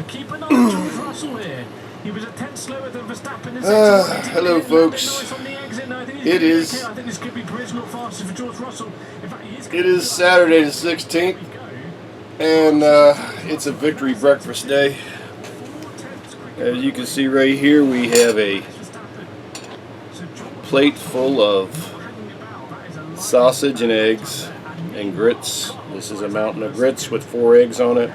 keep an eye on George Russell here. He was a tenth slower than Verstappen in second. Hello, folks. It is. I think this could be Brisbane faster for George Russell. In fact, It is Saturday the 16th, and it's a victory breakfast day. As you can see right here, we have a plate full of sausage and eggs and grits. This is a mountain of grits with 4 eggs on it,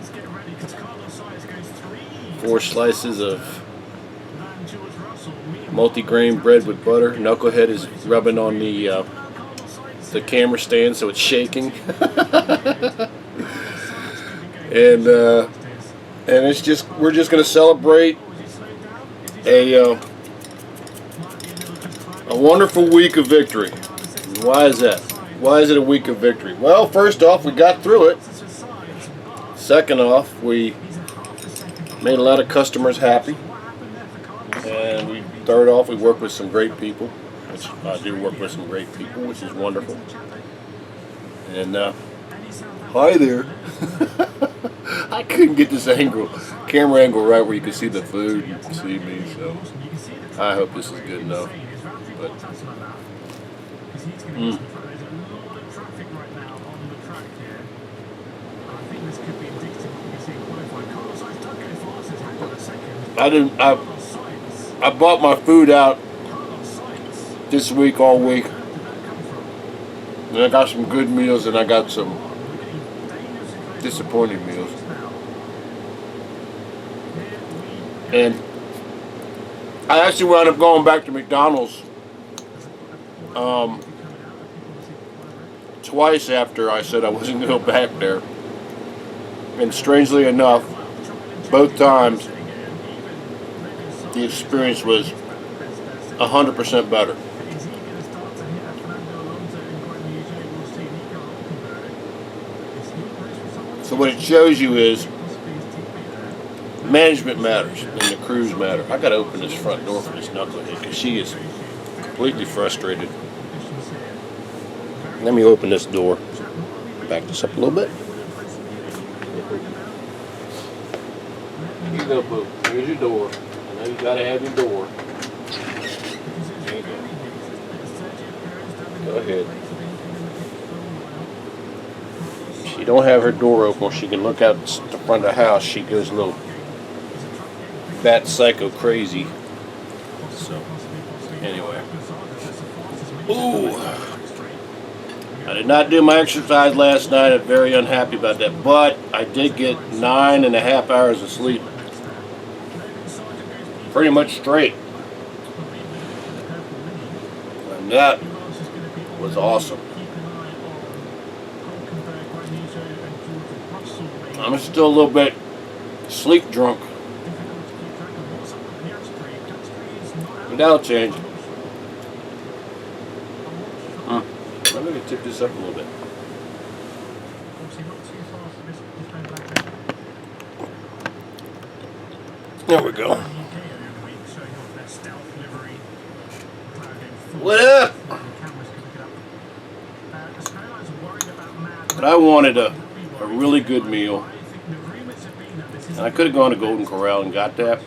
4 slices of multi-grain bread with butter. Knucklehead is rubbing on the camera stand, so it's shaking. and it's just, we're just going to celebrate a wonderful week of victory. Why is that? Why is it a week of victory? Well, first off, we got through it. Second off, we made a lot of customers happy. And third off, we work with some great people. Which I do work with some great people, which is wonderful. And hi there. I couldn't get this camera angle right where you can see the food and see me, so I hope this is good enough. But I bought my food out this week, all week. And I got some good meals and I got some disappointing meals. And I actually wound up going back to McDonald's twice after I said I wasn't going to go back there. And strangely enough, both times the experience was 100% better. So what it shows you is management matters and the crews matter. I gotta open this front door for this knucklehead because she is completely frustrated. Let me open this door. Back this up a little bit. Here you go, boo. Here's your door. I know you gotta have your door. There you go. Go ahead. She don't have her door open. She can look out the front of the house. She goes a little bat psycho crazy. So anyway, ooh, I did not do my exercise last night. I'm very unhappy about that, but I did get 9.5 hours of sleep, pretty much straight, and that was awesome. I'm still a little bit sleep drunk, but that'll change. I'm going to tip this up a little bit. There we go. What up? But I wanted a really good meal. And I could have gone to Golden Corral and got that,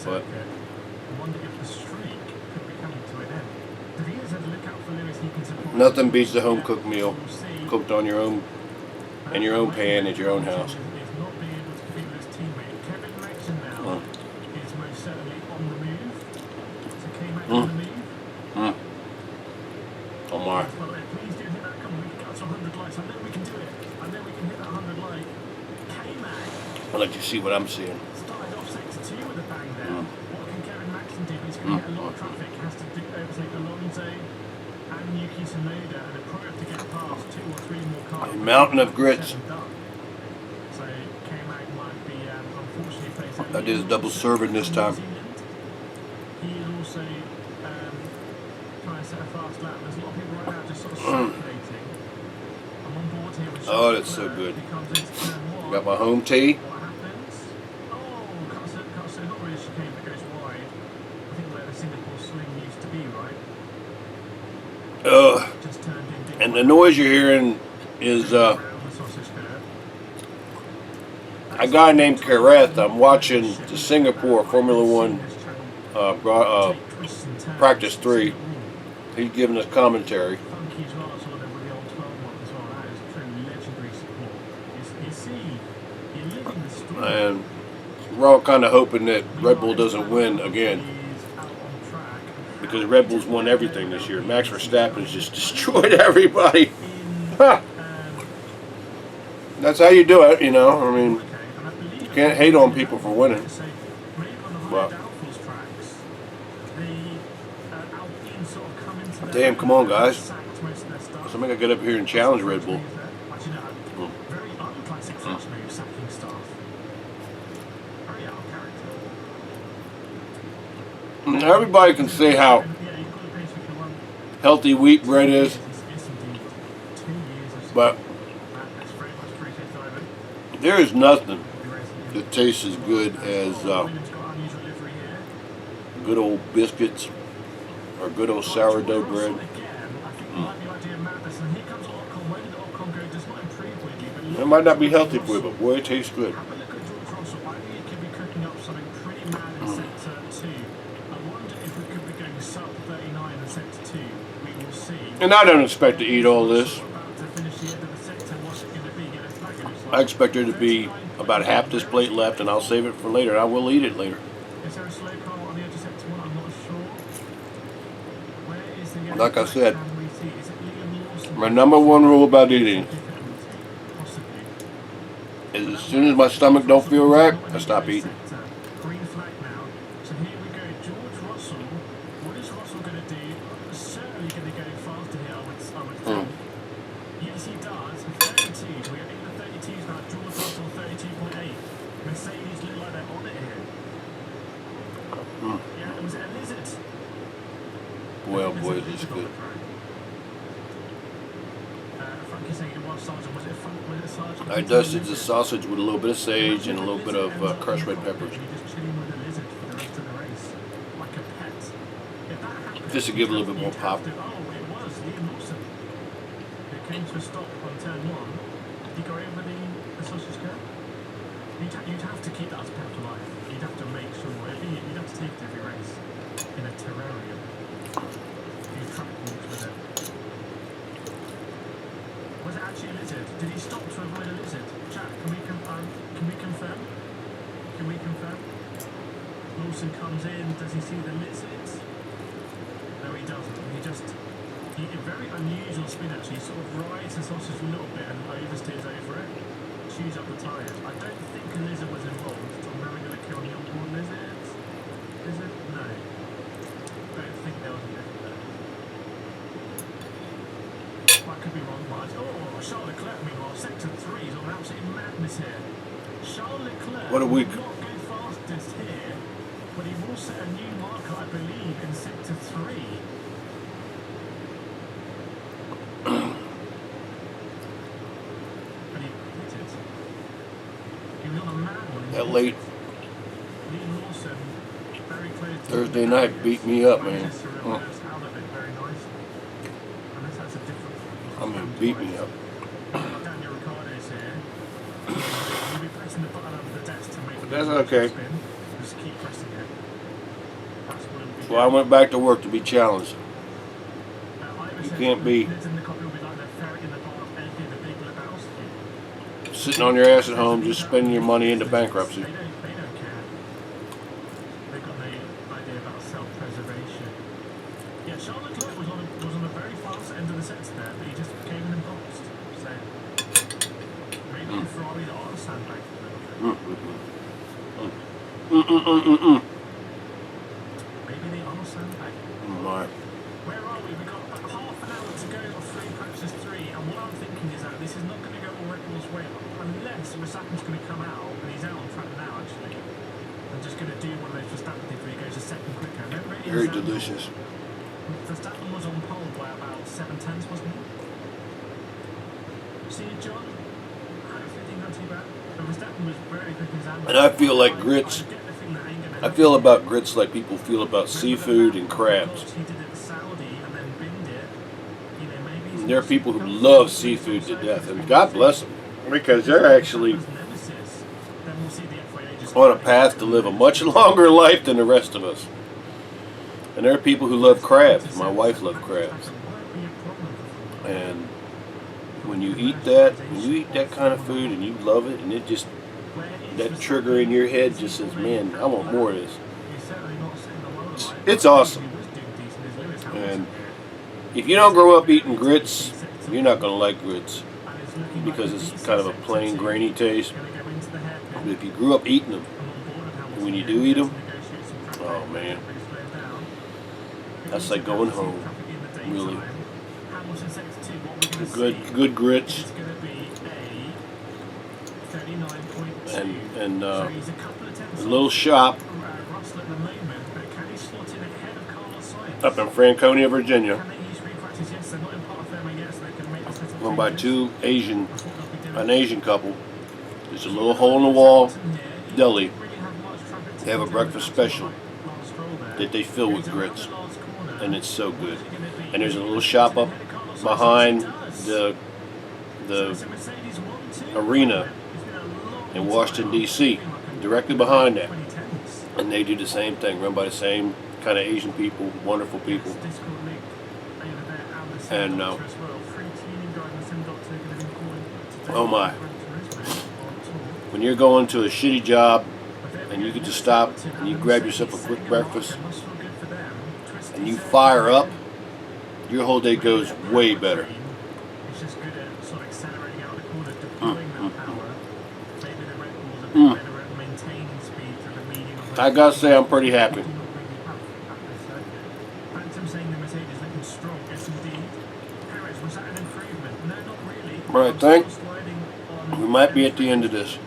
but nothing beats the home cooked meal, cooked on your own, in your own pan at your own house. Oh my. I'll let you see what I'm seeing. A mountain of grits. I did a double serving this time. Oh, that's so good. Got my home tea. And the noise you're hearing is a guy named Kareth. I'm watching the Singapore Formula One practice 3. He's giving us commentary. And we're all kind of hoping that Red Bull doesn't win again, because Red Bull's won everything this year. Max Verstappen's just destroyed everybody. That's how you do it, you know. I mean, you can't hate on people for winning. But damn, come on, guys. Somebody gotta get up here and challenge Red Bull. Everybody can say how healthy wheat bread is, but there is nothing that tastes as good as good old biscuits or good old sourdough bread. It might not be healthy for you, but boy, it tastes good. And I don't expect to eat all this. I expect there to be about half this plate left, and I'll save it for later. I will eat it later. Like I said, my number one rule about eating is as soon as my stomach don't feel right, I stop eating. Yes, he does. 32. We are in the 32s now. George Russell 32.8. Mercedes look like they're on it here. Yeah, it was a lizard. Well, boy, this is good. Frankie's saying it was sergeant. Was it sergeant? I dusted the sausage with a little bit of sage and a little bit of crushed red peppers. Just chilling with a lizard for the rest of the race, like a pet. If that happened, Just to give it a little bit more pop. it was Liam Lawson. It came to a stop on turn 1. Did he go over the sausage curve? You'd have to keep that as a pet for life. You'd have to make sure, you'd have to take it to every race in a terrarium. You track walks with it. Was it actually a lizard? Did he stop to avoid a lizard? Jack, can we confirm? Can we confirm? Lawson comes in, does he see the lizards? No, he doesn't. He very unusual spin actually. He sort of rides the sausage a little bit and oversteers over it. Chews up the tyres. I don't think a lizard was involved. I'm having a look here on the onboard lizards. Lizard? No. I don't think there was a lizard there. I could be wrong, but Charles Leclerc, meanwhile, sector 3 is on absolute madness here. Charles Leclerc What a week. will not go fastest here, but he will set a new marker, I believe, in sector 3. But he hit it. He was on a mad one. That late Liam Lawson, very close to Thursday night beat me up, man. Manchester reverse out of it very nice. Unless that's a different. I mean, beat me up. Daniel Ricciardo's here. You'll be pressing the button under the desk to make the That's okay. spin. Just keep pressing it. That's what it'll be. Well, I went back to work to be challenged. You can't be sitting on your ass at home just spending your money into bankruptcy. They don't care. They've got the idea about self-preservation. Yeah, Charles Leclerc was on a very fast end of the sets there, but he just came in and boxed. So maybe the Ferrari that are sandbag a little bit. Maybe they are sandbag. My. Where are we? We've got about half an hour to go of free practice 3, and what I'm thinking is that this is not going to go all Red Bull's way, unless Verstappen's going to come out, and he's out on track now actually, and just going to do one of those Verstappen things where he goes a second quicker. Remember in Very Zandvoort, delicious. Verstappen was on pole by about 7/10, wasn't he? See it, John? I don't think not too bad. But Verstappen was very quick in Zandvoort. And I feel like grits. I feel about grits like people feel about seafood and crabs. He did it Saudi and then binned it. You know, maybe And there are people who love seafood to death, and God bless them, because they're actually on a path to live a much longer life than the rest of us. And there are people who love crabs. My wife loves crabs. And when you eat that kind of food and you love it, and it just, that trigger in your head just says, man, I want more of this. It's awesome. And if you don't grow up eating grits, you're not going to like grits, because it's kind of a plain, grainy taste. But if you grew up eating them, when you do eat them, oh man, that's like going home, really. Good grits, and a little shop up in Franconia, Virginia, run by an Asian couple. There's a little hole in the wall deli. They have a breakfast special that they fill with grits, and it's so good. And there's a little shop up behind the arena in Washington, D.C., directly behind that. And they do the same thing, run by the same kind of Asian people, wonderful people. And oh my, when you're going to a shitty job and you get to stop and you grab yourself a quick breakfast and you fire up, your whole day goes way better. I gotta say, I'm pretty happy. But I think we might be at the end of this.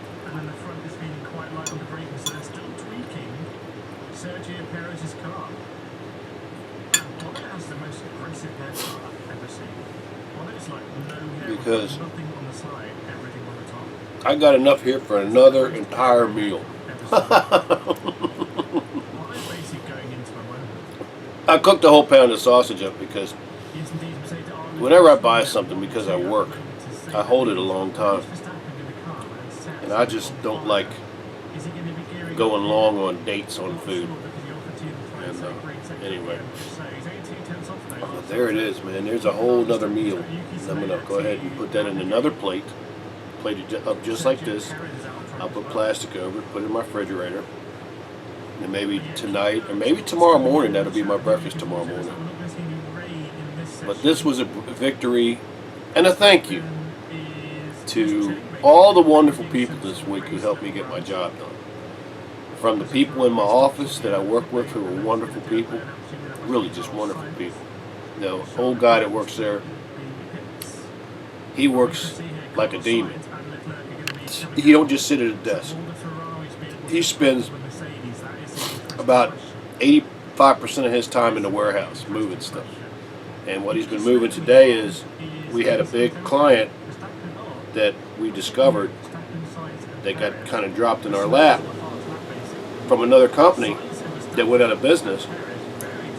Because I got enough here for another entire meal. I cooked a whole pound of sausage up because whenever I buy something, because I work, I hold it a long time. And I just don't like going long on dates on food. And anyway, there it is, man. There's a whole nother meal. I'm going to go ahead and put that in another plate it up just like this. I'll put plastic over it, put it in my refrigerator. And maybe tonight, or maybe tomorrow morning, that'll be my breakfast tomorrow morning. But this was a victory and a thank you to all the wonderful people this week who helped me get my job done. From the people in my office that I work with who are wonderful people, really just wonderful people. The old guy that works there, he works like a demon. He don't just sit at a desk. He spends about 85% of his time in the warehouse moving stuff. And what he's been moving today is, we had a big client that we discovered that got kind of dropped in our lap from another company that went out of business,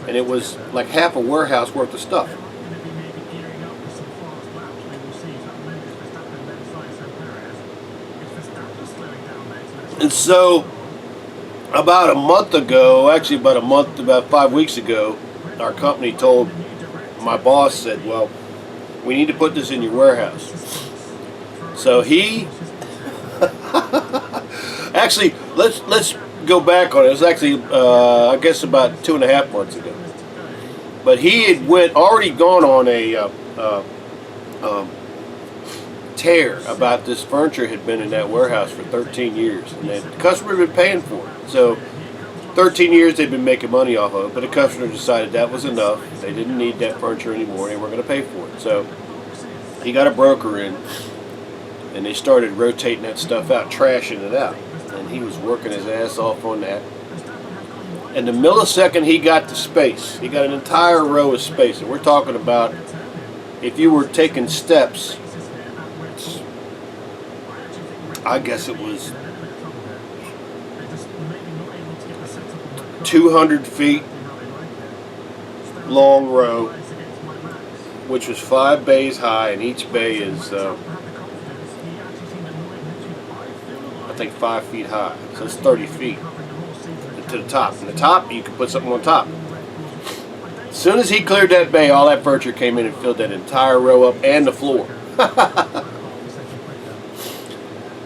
and it was like half a warehouse worth of stuff. And so about a month ago, actually about 5 weeks ago, our company told my boss, said, well, we need to put this in your warehouse. So he actually, let's go back on it. It was actually I guess about 2.5 months ago. But he had already gone on a tear about this furniture had been in that warehouse for 13 years, and the customer had been paying for it. So 13 years they'd been making money off of it, but the customer decided that was enough. They didn't need that furniture anymore. They weren't going to pay for it. So he got a broker in, and they started rotating that stuff out, trashing it out. And he was working his ass off on that. And the millisecond he got the space, he got an entire row of space. And we're talking about, if you were taking steps, I guess it was 200 feet long row, which was 5 bays high, and each bay is I thing 5 feet high, so it's 30 feet to the top. And the top, you can put something on top. As soon as he cleared that bay, all that furniture came in and filled that entire row up and the floor.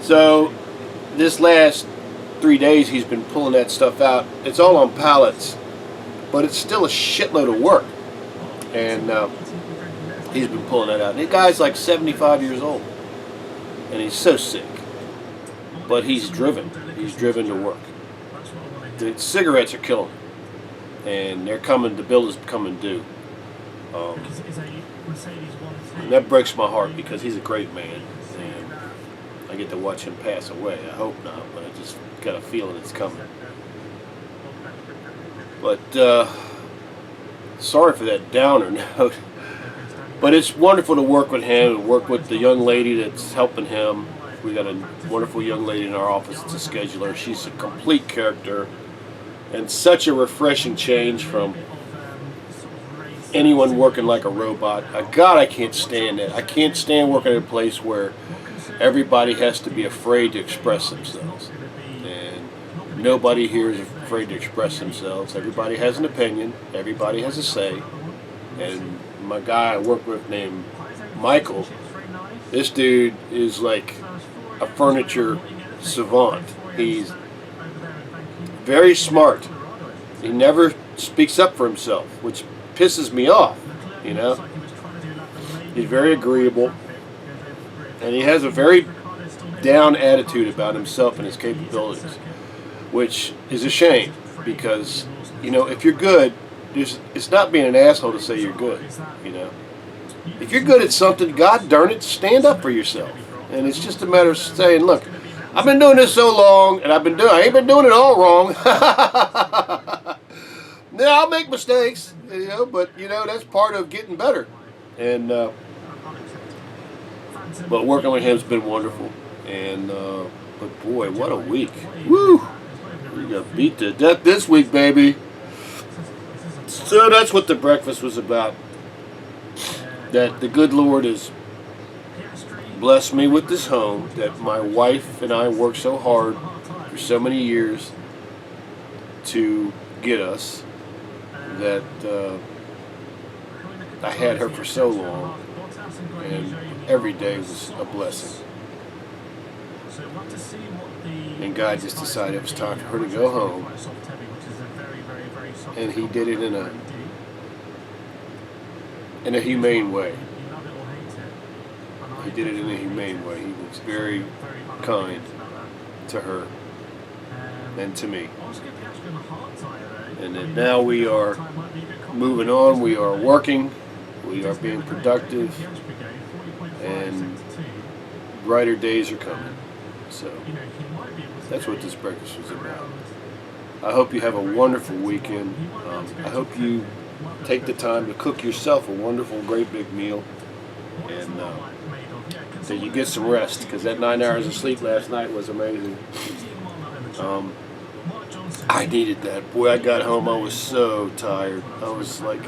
So this last 3 days he's been pulling that stuff out. It's all on pallets, but it's still a shitload of work. And he's been pulling that out. And the guy's like 75 years old. And he's so sick. But he's driven. He's driven to work. The cigarettes are killing him. And they're coming, the bill is coming due. And that breaks my heart because he's a great man. And I get to watch him pass away. I hope not, but I just got a feeling it's coming. But sorry for that downer note. But it's wonderful to work with him and work with the young lady that's helping him. We got a wonderful young lady in our office that's a scheduler. She's a complete character and such a refreshing change from anyone working like a robot. God, I can't stand that. I can't stand working at a place where everybody has to be afraid to express themselves. And nobody here is afraid to express themselves. Everybody has an opinion. Everybody has a say. And my guy I work with named Michael, this dude is like a furniture savant. He's very smart. He never speaks up for himself, which pisses me off, you know. He's very agreeable, and he has a very down attitude about himself and his capabilities, which is a shame because, you know, if you're good, it's not being an asshole to say you're good, you know. If you're good at something, God darn it, stand up for yourself. And it's just a matter of saying, look, I've been doing this so long, and I ain't been doing it all wrong. Yeah, I'll make mistakes, you know, but, you know, that's part of getting better. And, but working with him's been wonderful. And, but boy, what a week. Woo! We got beat to death this week, baby. So that's what the breakfast was about. That the good Lord has blessed me with this home that my wife and I worked so hard for so many years to get us, that I had her for so long, and every day was a blessing. And God just decided it was time for her to go home, and He did it in a humane way. He did it in a humane way. He was very kind to her and to me. And then now we are moving on. We are working. We are being productive. And brighter days are coming. So that's what this breakfast was about. I hope you have a wonderful weekend. I hope you take the time to cook yourself a wonderful, great big meal. And that you get some rest, because that 9 hours of sleep last night was amazing. I needed that. Boy, I got home, I was so tired. I was like,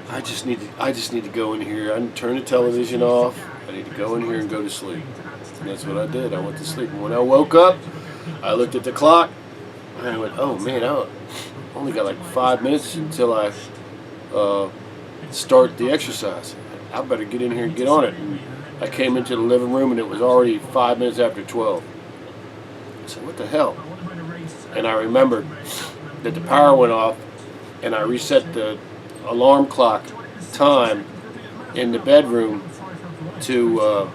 I just need to go in here. I need to turn the television off. I need to go in here and go to sleep. And that's what I did. I went to sleep. And when I woke up, I looked at the clock, and I went, oh man, I only got like 5 minutes until I start the exercise. I better get in here and get on it. And I came into the living room, and it was already 5 minutes after 12. I said, what the hell? And I remembered that the power went off, and I reset the alarm clock time in the bedroom to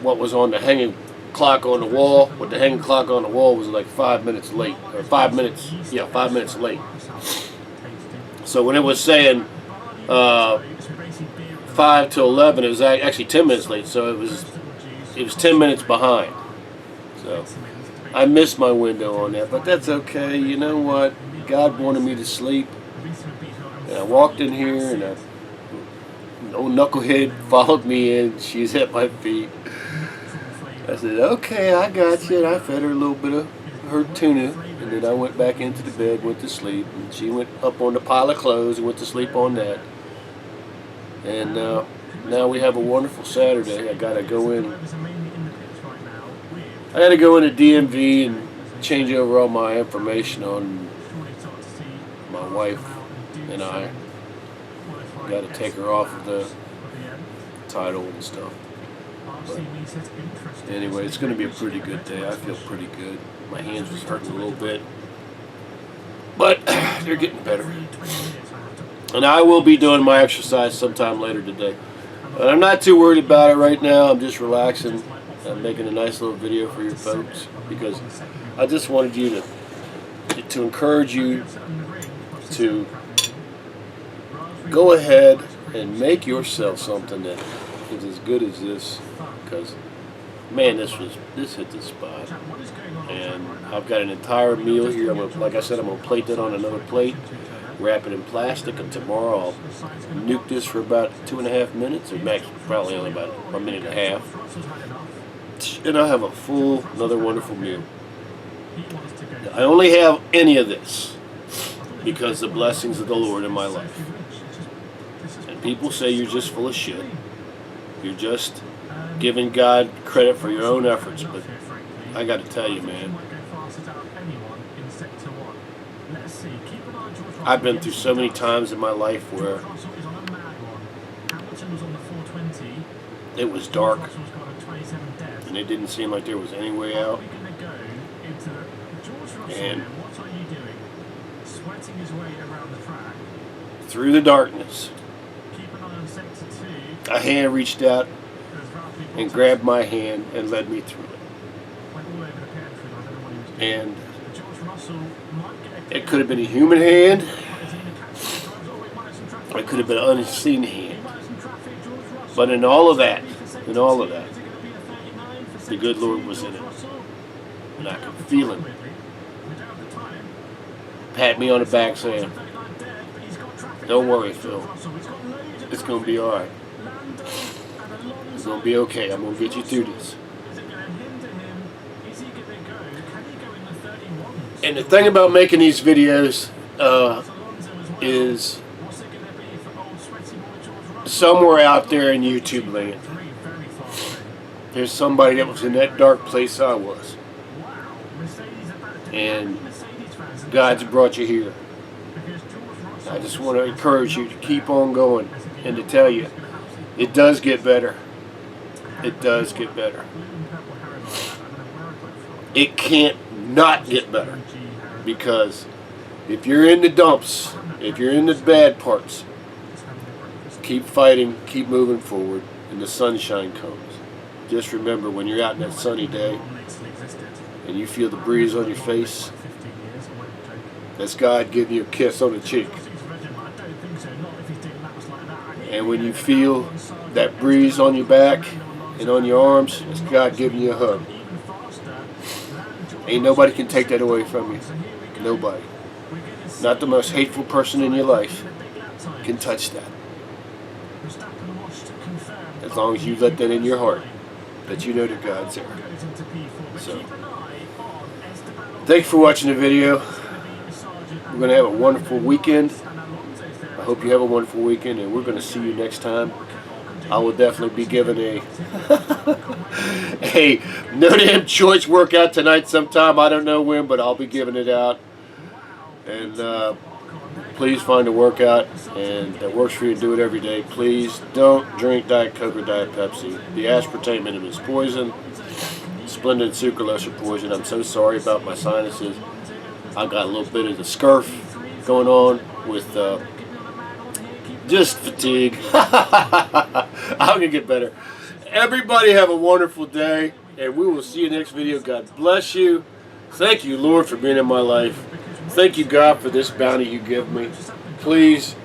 what was on the hanging clock on the wall. What the hanging clock on the wall was like 5 minutes late, or 5 minutes, yeah, 5 minutes late. So when it was saying 5 to 11, it was actually 10 minutes late. So it was 10 minutes behind. So I missed my window on that, but that's okay. You know what? God wanted me to sleep. And I walked in here, and an old knucklehead followed me in. She's at my feet. I said, okay, I got you. And I fed her a little bit of her tuna, and then I went back into the bed, went to sleep. And she went up on the pile of clothes and went to sleep on that. And now we have a wonderful Saturday. I got to go in I got to go into DMV and change over all my information on my wife and I. Got to take her off of the title and stuff. But anyway, it's going to be a pretty good day. I feel pretty good. My hands was hurting a little bit, but they're getting better. And I will be doing my exercise sometime later today. But I'm not too worried about it right now. I'm just relaxing. I'm making a nice little video for you folks because I just wanted you to encourage you to go ahead and make yourself something that is as good as this, because man, this hit the spot. And I've got an entire meal here. Like I said, I'm gonna plate that on another plate, wrap it in plastic, and tomorrow I'll nuke this for about 2.5 minutes, or max probably only about 1.5 minutes, and I'll have a full, another wonderful meal. I only have any of this because the blessings of the Lord in my life. And people say you're just full of shit. You're just giving God credit for your own efforts, but I got to tell you, man, I've been through so many times in my life where it was dark and it didn't seem like there was any way out. And through the darkness, a hand reached out and grabbed my hand and led me through it. And it could have been a human hand, or it could have been an unseen hand. But in all of that, the good Lord was in it. And I could feel him pat me on the back saying, "Don't worry, Phil. It's going to be all right. It's going to be okay. I'm going to get you through this." And the thing about making these videos is somewhere out there in YouTube land, there's somebody that was in that dark place I was. And God's brought you here. I just want to encourage you to keep on going and to tell you, it does get better. It does get better. It can't not get better, because if you're in the dumps, if you're in the bad parts, keep fighting, keep moving forward, and the sunshine comes. Just remember, when you're out in that sunny day and you feel the breeze on your face, that's God giving you a kiss on the cheek. And when you feel that breeze on your back and on your arms, it's God giving you a hug. Ain't nobody can take that away from you. Nobody. Not the most hateful person in your life can touch that. As long as you let that in your heart, that you know that God's there. So, thanks for watching the video. We're going to have a wonderful weekend. I hope you have a wonderful weekend, and we're going to see you next time. I will definitely be giving a no damn choice workout tonight sometime. I don't know when, but I'll be giving it out. And please find a workout and that works for you and do it every day. Please don't drink Diet Coke or Diet Pepsi. The aspartame in them is poison. Splendid sucralose are poison. I'm so sorry about my sinuses. I've got a little bit of the scurf going on with just fatigue. I'm going to get better. Everybody have a wonderful day, and we will see you next video. God bless you. Thank you, Lord, for being in my life. Thank you, God, for this bounty you give me. Please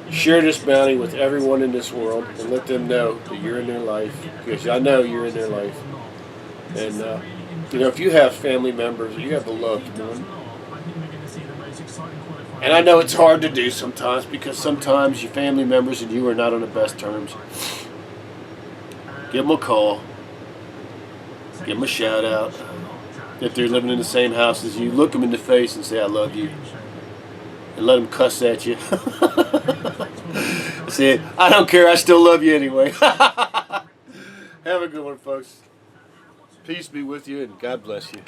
share this bounty with everyone in this world and let them know that you're in their life, because I know you're in their life. And, you know, if you have family members or you have a loved one, and I know it's hard to do sometimes, because sometimes your family members and you are not on the best terms, give them a call, give them a shout out. If they're living in the same house as you, look them in the face and say, "I love you," and let them cuss at you. Say, "I don't care, I still love you anyway." Have a good one, folks. Peace be with you, and God bless you.